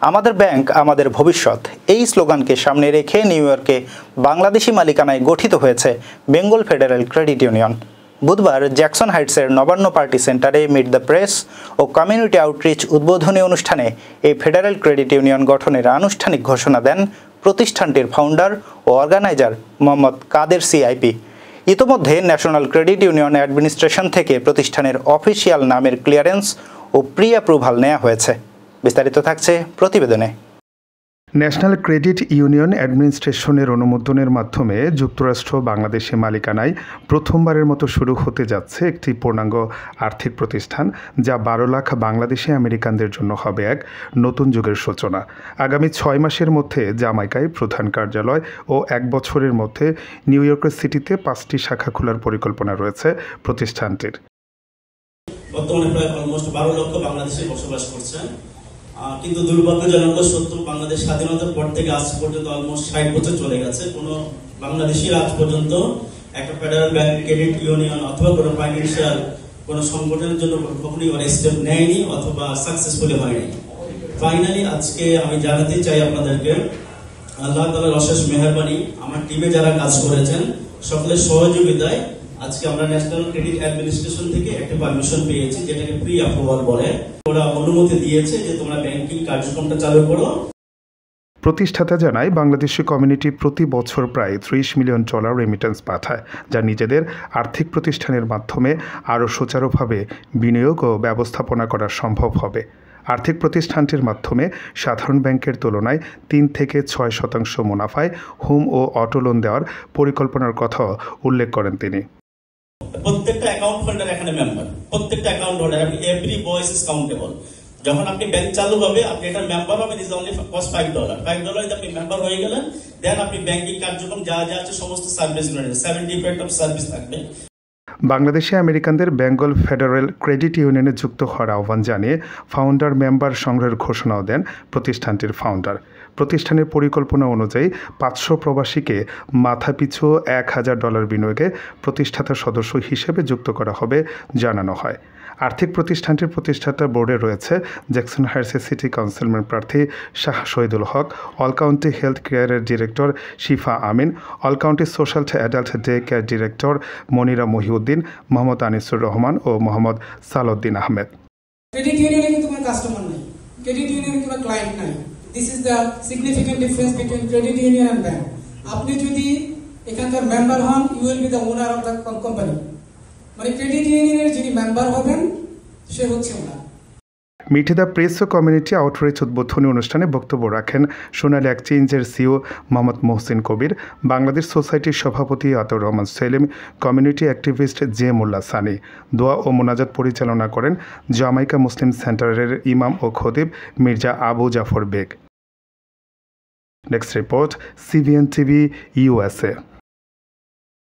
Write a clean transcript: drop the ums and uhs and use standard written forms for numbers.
আমাদের ব্যাংক আমাদের ভবিষ্যৎ এই স্লোগানকে সামনে রেখে নিউ ইয়র্কে বাংলাদেশি মালিকানায় গঠিত হয়েছে বেঙ্গল ফেডারেল ক্রেডিট ইউনিয়ন। বুধবার জ্যাকসন হাইটসের নবান্ন পার্টি সেন্টারে মিট দ্য প্রেস ও কমিউনিটি আউটরিচ উদ্বোধনী অনুষ্ঠানে এই ফেডারেল ক্রেডিট ইউনিয়ন গঠনের আনুষ্ঠানিক ঘোষণা দেন প্রতিষ্ঠানটির ফাউন্ডার ও অর্গানাইজার মোহাম্মদ কাদের সিআইপি। ইতোমধ্যে ন্যাশনাল ক্রেডিট ইউনিয়ন অ্যাডমিনিস্ট্রেশন থেকে প্রতিষ্ঠানের অফিসিয়াল নামের ক্লিয়ারেন্স ও প্রি অ্যাপ্রুভাল নেওয়া হয়েছে। বিস্তারিত থাকছে প্রতিবেদনে। ন্যাশনাল ক্রেডিট ইউনিয়ন অ্যাডমিনিস্ট্রেশনের অনুমোদনের মাধ্যমে যুক্তরাষ্ট্র বাংলাদেশে মালিকানায় প্রথমবারের মতো শুরু হতে যাচ্ছে একটি পূর্ণাঙ্গ আর্থিক প্রতিষ্ঠান, যা 12 লাখ বাংলাদেশি আমেরিকানদের জন্য হবে এক নতুন যুগের সূচনা। আগামী 6 মাসের মধ্যে জামাইকায় প্রধান কার্যালয় ও 1 বছরের মধ্যে নিউ ইয়র্কের সিটিতে 5টি শাখা খোলার পরিকল্পনা রয়েছে প্রতিষ্ঠানটির। বর্তমানে প্রায় অলমোস্ট 12 লক্ষ বাংলাদেশি বসবাস করছেন, কিন্তু দুর্ভাগ্যজনক সত্য বাংলাদেশ স্বাধীনতার পর থেকে আজ পর্যন্ত অলমোস্ট 60 বছর চলে গেছে। কোনো বাংলাদেশি আজ পর্যন্ত একটা ফেডারেল ব্যাংক, ক্রেডিট ইউনিয়ন অথবা কোনো ফাইন্যান্সিয়াল কোনো সংগঠনের জন্য কখনোই ওরা স্টেপ নেয়নি অথবা সাকসেসফুলি হয়নি। ফাইনালি আজকে আমি জানাতে চাই আপনাদেরকে, আল্লাহ তাআলার অশেষ মেহেরবানি, আমার টিমে যারা কাজ করেছেন সকলের সহযোগিতায় আজকে আমরা ন্যাশনাল ক্রেডিট অ্যাডমিনিস্ট্রেশন থেকে একটা পারমিশন পেয়েছি, যেটাকে প্রি অ্যাপ্রুভাল বলে। ওরা অনুমতি দিয়েছে যে তোমরা ব্যাংকিং কার্যক্রমটা চালু করো। প্রতিষ্ঠাতা জানায়, বাংলাদেশি কমিউনিটি প্রতি বছর প্রায় $30 মিলিয়ন রেমিটেন্স পাঠায়, যা নিজেদের আর্থিক প্রতিষ্ঠানের মাধ্যমে আরও সুচারুভাবে বিনিয়োগ ও ব্যবস্থাপনা করা সম্ভব হবে। আর্থিক প্রতিষ্ঠানটির মাধ্যমে সাধারণ ব্যাংকের তুলনায় 3 থেকে 6% মুনাফায় হোম ও অটো লোন দেওয়ার পরিকল্পনার কথাও উল্লেখ করেন তিনি। প্রত্যেকটা অ্যাকাউন্ট হোল্ডার এখানে মেম্বার, প্রত্যেকটা account holder, every voice is countable. যখন আপনি ব্যাংক চালু হবে, আপনি এটা মেম্বার হবেন, ইজ অনলি কস্ট $5 আপনি মেম্বার হয়ে গেলেন, দেন আপনি ব্যাংকিং কার্যক্রম যা যা আছে সমস্ত সার্ভিস নেবেন, 70% সার্ভিস থাকবে। বাংলাদেশি আমেরিকানদের বেঙ্গল ফেডারেল ক্রেডিট ইউনিয়নে যুক্ত হওয়ার আহ্বান জানিয়ে ফাউন্ডার মেম্বার সংগ্রহের ঘোষণাও দেন প্রতিষ্ঠানটির ফাউন্ডার। প্রতিষ্ঠানের পরিকল্পনা অনুযায়ী 500 প্রবাসীকে মাথাপিছু $1000 বিনিয়োগে প্রতিষ্ঠাতা সদস্য হিসেবে যুক্ত করা হবে জানানো হয়। আর্থিক প্রতিষ্ঠানটির প্রতিষ্ঠাতা বোর্ডে রয়েছে জ্যাকসন হাইটসের সিটি কাউন্সিলম্যান প্রার্থী Shah Shahidul Haque, all county health কেয়ারের director Shifa Amin, all county social adult day care director Monira Mohiuddin, Mohammad Anisur Rahman ও মোহাম্মদ সালাউদ্দিন আহমেদ। ক্রেডিট ইউনিয়নে কিন্তু কোনো কাস্টমার নাই, ক্রেডিট ইউনিয়নে কোনো ক্লায়েন্ট নাই। This is the significant difference between credit union and bank. আপনি যদি এখানকার মেম্বার হন, you will be the owner of the company. মানে ক্রেডিট ইউনিয়নের যিনি মেম্বার হবেন সে হচ্ছে ওনার। মিট দ্য প্রেস ও কমিউনিটি আউটরিচ উদ্বোধনী অনুষ্ঠানে বক্তব্য রাখেন সোনালী এক্সচেঞ্জের সিও মোহাম্মদ মোহসিন কবির, বাংলাদেশ সোসাইটির সভাপতি Ataur Rahman Selim, community activist J Molla Sunny. দোয়া ও মোনাজাত পরিচালনা করেন জামাইকা মুসলিম সেন্টারের ইমাম ও খতিব Mirza Abu Jafar Beg. Next report, CBN TV USA।